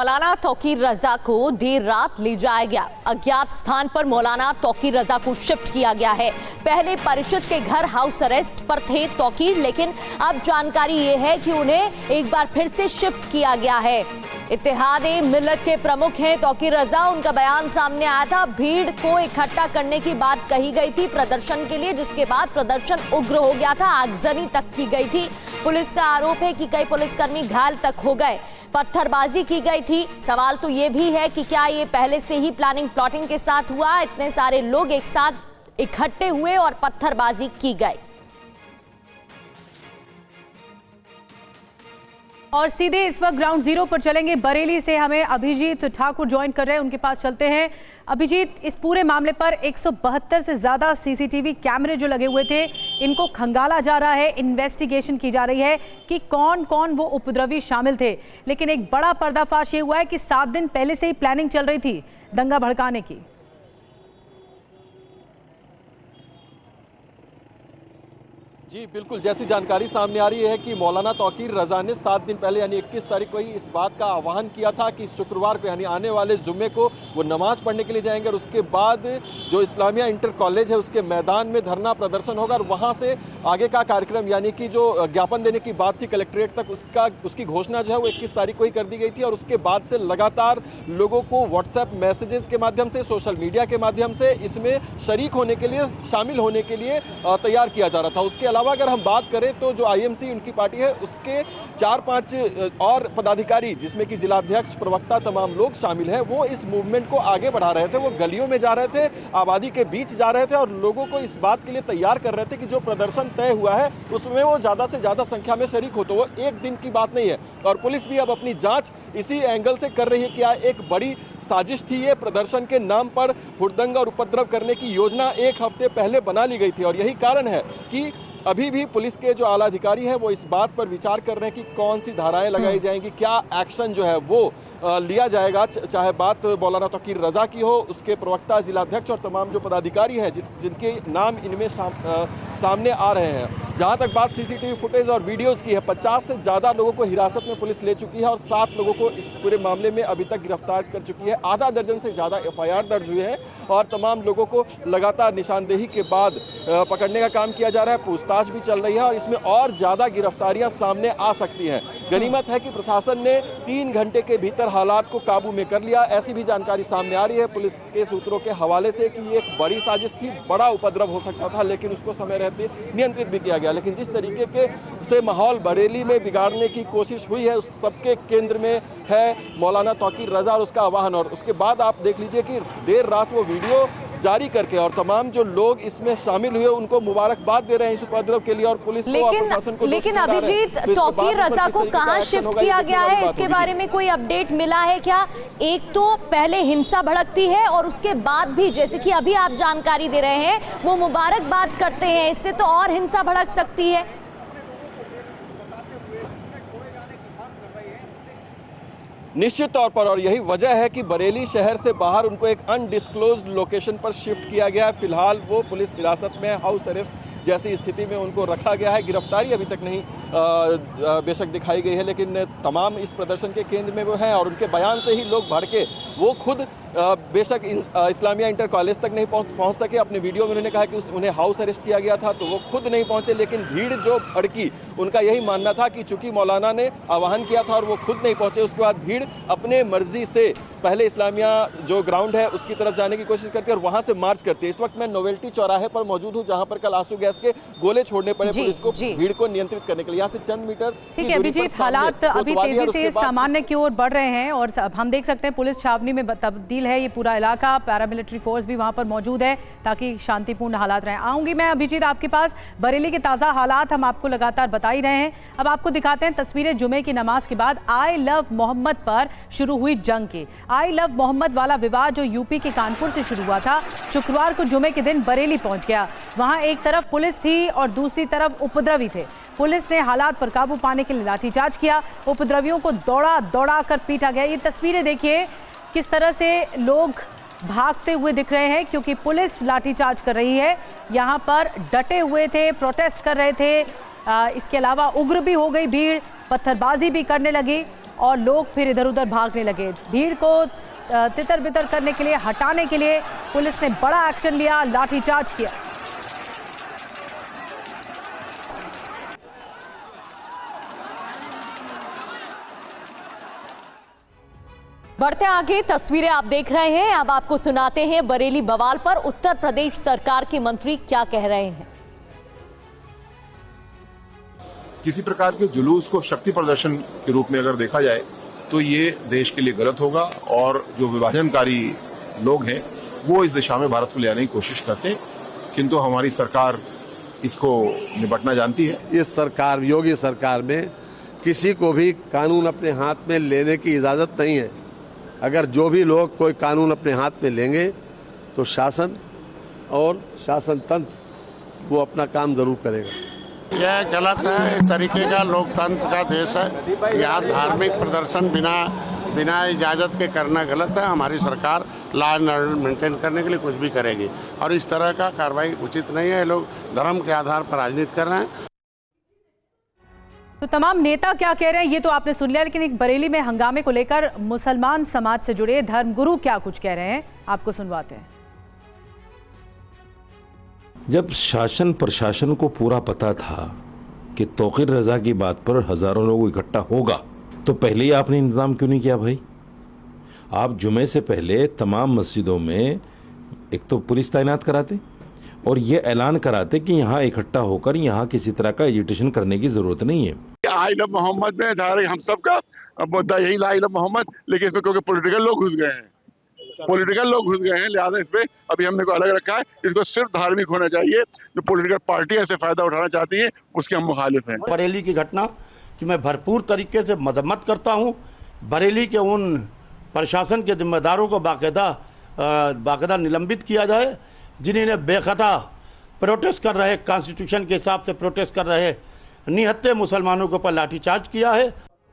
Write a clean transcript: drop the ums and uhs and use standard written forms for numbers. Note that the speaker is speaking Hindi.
मौलाना तौकीर रजा को देर रात ले जाया गया। अज्ञात स्थान पर मौलाना तौकीर रजा को शिफ्ट किया गया है। पहले परिषद के घर हाउस अरेस्ट पर थे तौकीर, लेकिन अब जानकारी ये है कि उन्हें एक बार फिर से शिफ्ट किया गया है। इत्तेहादे मिल्लत के प्रमुख हैं तौकीर रजा। उनका बयान सामने आया था। भीड़ को इकट्ठा करने की बात कही गई थी प्रदर्शन के लिए, जिसके बाद प्रदर्शन उग्र हो गया था, आगजनी तक की गई थी। पुलिस का आरोप है कि कई पुलिसकर्मी घायल तक हो गए, पत्थरबाजी की गई थी। सवाल तो ये भी है कि क्या ये पहले से ही प्लानिंग प्लॉटिंग के साथ हुआ? इतने सारे लोग एक साथ इकट्ठे हुए और पत्थरबाजी की गई। और सीधे इस वक्त ग्राउंड जीरो पर चलेंगे। बरेली से हमें अभिजीत ठाकुर ज्वाइन कर रहे हैं, उनके पास चलते हैं। अभिजीत, इस पूरे मामले पर 172 से ज्यादा सीसीटीवी कैमरे जो लगे हुए थे, इनको खंगाला जा रहा है, इन्वेस्टिगेशन की जा रही है कि कौन कौन वो उपद्रवी शामिल थे। लेकिन एक बड़ा पर्दाफाश ये हुआ है कि 7 दिन पहले से ही प्लानिंग चल रही थी दंगा भड़काने की। जी बिल्कुल, जैसी जानकारी सामने आ रही है कि मौलाना तौकीर रजा ने 7 दिन पहले यानी 21 तारीख को ही इस बात का आह्वान किया था कि शुक्रवार को यानी आने वाले जुम्मे को वो नमाज पढ़ने के लिए जाएंगे और उसके बाद जो इस्लामिया इंटर कॉलेज है उसके मैदान में धरना प्रदर्शन होगा और वहाँ से आगे का कार्यक्रम यानी कि जो ज्ञापन देने की बात थी कलेक्ट्रेट तक, उसकी घोषणा जो है वो 21 तारीख को ही कर दी गई थी। और उसके बाद से लगातार लोगों को व्हाट्सएप मैसेजेस के माध्यम से, सोशल मीडिया के माध्यम से इसमें शरीक होने के लिए, शामिल होने के लिए तैयार किया जा रहा था। उसके अलावा अगर हम बात करें तो जो आईएमसी उनकी पार्टी है उसके 4-5 और पदाधिकारी, जिसमें कि जिलाध्यक्ष, प्रवक्ता, तमाम लोग शामिल हैं, वो इस मूवमेंट को आगे बढ़ा रहे थे। वो गलियों में जा रहे थे, आबादी के बीच जा रहे थे और लोगों को इस बात के लिए तैयार कर रहे थे कि जो प्रदर्शन तय हुआ है उसमें वो ज़्यादा से ज़्यादा संख्या में शरीक हो। तो वो एक दिन की बात नहीं है और पुलिस भी अब अपनी जाँच इसी एंगल से कर रही है। क्या एक बड़ी साजिश थी ये? प्रदर्शन के नाम पर हुड़दंग और उपद्रव करने की योजना 1 हफ्ते पहले बना ली गई थी और यही कारण है कि अभी भी पुलिस के जो आला अधिकारी हैं वो इस बात पर विचार कर रहे हैं कि कौन सी धाराएं लगाई जाएंगी, क्या एक्शन जो है वो लिया जाएगा। चाहे बात मौलाना तौकीर रजा की हो, उसके प्रवक्ता, जिलाध्यक्ष और तमाम जो पदाधिकारी हैं जिनके नाम इनमें सामने आ रहे हैं। जहां तक बात सीसीटीवी फुटेज और वीडियोस की है, 50 से ज़्यादा लोगों को हिरासत में पुलिस ले चुकी है और 7 लोगों को इस पूरे मामले में अभी तक गिरफ्तार कर चुकी है। आधा दर्जन से ज़्यादा FIR दर्ज हुए हैं और तमाम लोगों को लगातार निशानदेही के बाद पकड़ने का काम किया जा रहा है। पूछताछ भी चल रही है और इसमें और ज़्यादा गिरफ्तारियां सामने आ सकती हैं। गनीमत है कि प्रशासन ने 3 घंटे के भीतर हालात को काबू में कर लिया। ऐसी भी जानकारी सामने आ रही है पुलिस के सूत्रों के हवाले से कि ये एक बड़ी साजिश थी, बड़ा उपद्रव हो सकता था, लेकिन उसको समय रहते नियंत्रित भी किया गया। लेकिन जिस तरीके के से माहौल बरेली में बिगाड़ने की कोशिश हुई है, उस सबके केंद्र में है मौलाना तौकीर रजा और उसका आह्वान। और उसके बाद आप देख लीजिए कि देर रात वो वीडियो जारी करके और तमाम जो लोग इसमें शामिल हुए उनको मुबारकबाद दे रहे हैं इस उपद्रव के लिए और पुलिस को और प्रशासन को। लेकिन अभिजीत, तौकीर रजा को कहां शिफ्ट किया गया है, इसके बारे में कोई अपडेट मिला है क्या? एक तो पहले हिंसा भड़कती है और उसके बाद भी, जैसे कि अभी आप जानकारी दे रहे हैं, वो मुबारकबाद करते हैं, इससे तो और हिंसा भड़क सकती है। निश्चित तौर पर, और यही वजह है कि बरेली शहर से बाहर उनको एक अनडिस्क्लोज्ड लोकेशन पर शिफ्ट किया गया है। फिलहाल वो पुलिस हिरासत में, हाउस अरेस्ट जैसी स्थिति में उनको रखा गया है। गिरफ्तारी अभी तक नहीं बेशक दिखाई गई है, लेकिन तमाम इस प्रदर्शन के केंद्र में वो हैं और उनके बयान से ही लोग भड़के। वो खुद बेशक इस्लामिया इंटर कॉलेज तक नहीं पहुंच सके। अपने वीडियो में उन्होंने कहा कि उन्हें हाउस अरेस्ट किया गया था तो वो खुद नहीं पहुंचे, लेकिन भीड़ जो भड़की, उनका यही मानना था कि चूंकि मौलाना ने आह्वान किया था और वो खुद नहीं पहुंचे, उसके बाद भीड़ अपने मर्जी से पहले इस्लामिया जो ग्राउंड है उसकी तरफ जाने की कोशिश करती है और वहां से मार्च करती है। इस वक्त मैं नोवेल्टी चौराहे पर मौजूद हूं, जहां पर कल आंसू गैस के गोले छोड़ने पड़े पुलिस को भीड़ को नियंत्रित करने के लिए। यहाँ से चंद मीटर ठीक है अभिजीत, हालात अभी तेजी से सामान्य की ओर बढ़ रहे हैं और हम देख सकते हैं पुलिस छावनी में तब्दील है ये पूरा इलाका। पैरामिलिट्री फोर्स भी वहां पर मौजूद है ताकि शांतिपूर्ण हालात रहें। आऊंगी मैं अभिजीत आपके पास। बरेली के ताज़ा हालात हम आपको लगातार बता ही रहे हैं। अब आपको दिखाते हैं तस्वीरें जुमे की नमाज के बाद आई लव मोहम्मद पर शुरू हुई जंग की। आई लव मोहम्मद वाला विवाद जो यूपी के कानपुर से शुरू हुआ था, शुक्रवार को जुमे के दिन बरेली पहुंच गया। वहां एक तरफ पुलिस थी और दूसरी तरफ उपद्रवी थे। पुलिस ने हालात पर काबू पाने के लिए लाठीचार्ज किया, उपद्रवियों को दौड़ा दौड़ा कर पीटा गया। ये तस्वीरें देखिए किस तरह से लोग भागते हुए दिख रहे हैं क्योंकि पुलिस लाठीचार्ज कर रही है। यहाँ पर डटे हुए थे, प्रोटेस्ट कर रहे थे। इसके अलावा उग्र भी हो गई भीड़, पत्थरबाजी भी करने लगी। और लोग फिर इधर उधर भागने लगे। भीड़ को तितर बितर करने के लिए, हटाने के लिए पुलिस ने बड़ा एक्शन लिया, लाठीचार्ज किया। बढ़ते आगे, तस्वीरें आप देख रहे हैं। अब आपको सुनाते हैं बरेली बवाल पर उत्तर प्रदेश सरकार के मंत्री क्या कह रहे हैं। किसी प्रकार के जुलूस को शक्ति प्रदर्शन के रूप में अगर देखा जाए तो ये देश के लिए गलत होगा और जो विभाजनकारी लोग हैं वो इस दिशा में भारत को ले आने की कोशिश करते हैं, किंतु हमारी सरकार इसको निपटना जानती है। इस सरकार, योगी सरकार में किसी को भी कानून अपने हाथ में लेने की इजाजत नहीं है। अगर जो भी लोग कोई कानून अपने हाथ में लेंगे तो शासन और शासन तंत्र वो अपना काम जरूर करेगा। यह गलत है। इस तरीके का लोकतंत्र का देश है। यहाँ धार्मिक प्रदर्शन बिना इजाज़त के करना गलत है। हमारी सरकार लॉ एंड ऑर्डर मेंटेन करने के लिए कुछ भी करेगी और इस तरह का कार्रवाई उचित नहीं है। लोग धर्म के आधार पर राजनीति कर रहे हैं। तो तमाम नेता क्या कह रहे हैं ये तो आपने सुन लिया, लेकिन एक बरेली में हंगामे को लेकर मुसलमान समाज से जुड़े धर्मगुरु क्या कुछ कह रहे हैं, आपको सुनवाते हैं। जब शासन प्रशासन को पूरा पता था कि तौकीर रजा की बात पर हजारों लोग इकट्ठा होगा, तो पहले ही आपने इंतजाम क्यों नहीं किया भाई? आप जुमे से पहले तमाम मस्जिदों में एक तो पुलिस तैनात कराते और ये ऐलान कराते कि यहाँ इकट्ठा होकर यहाँ किसी तरह का एजिटेशन करने की जरूरत नहीं है। आई लव मोहम्मद में धारे हम सबका मुद्दा यही ला लव मोहम्मद, लेकिन इसमें क्योंकि पॉलिटिकल लोग घुस गए हैं, लिहाजा इस पे अभी हमने को अलग रखा है। इसको सिर्फ धार्मिक होना चाहिए। जो पॉलिटिकल पार्टी ऐसे फायदा उठाना चाहती है उसके हम मुखालिफ हैं। बरेली की घटना कि मैं भरपूर तरीके से मजम्मत करता हूं। बरेली के उन प्रशासन के जिम्मेदारों को बाकायदा निलंबित किया जाए जिन्होंने बेखता प्रोटेस्ट कर रहे, कॉन्स्टिट्यूशन के हिसाब से प्रोटेस्ट कर रहे निहत्थे मुसलमानों के ऊपर लाठीचार्ज किया है।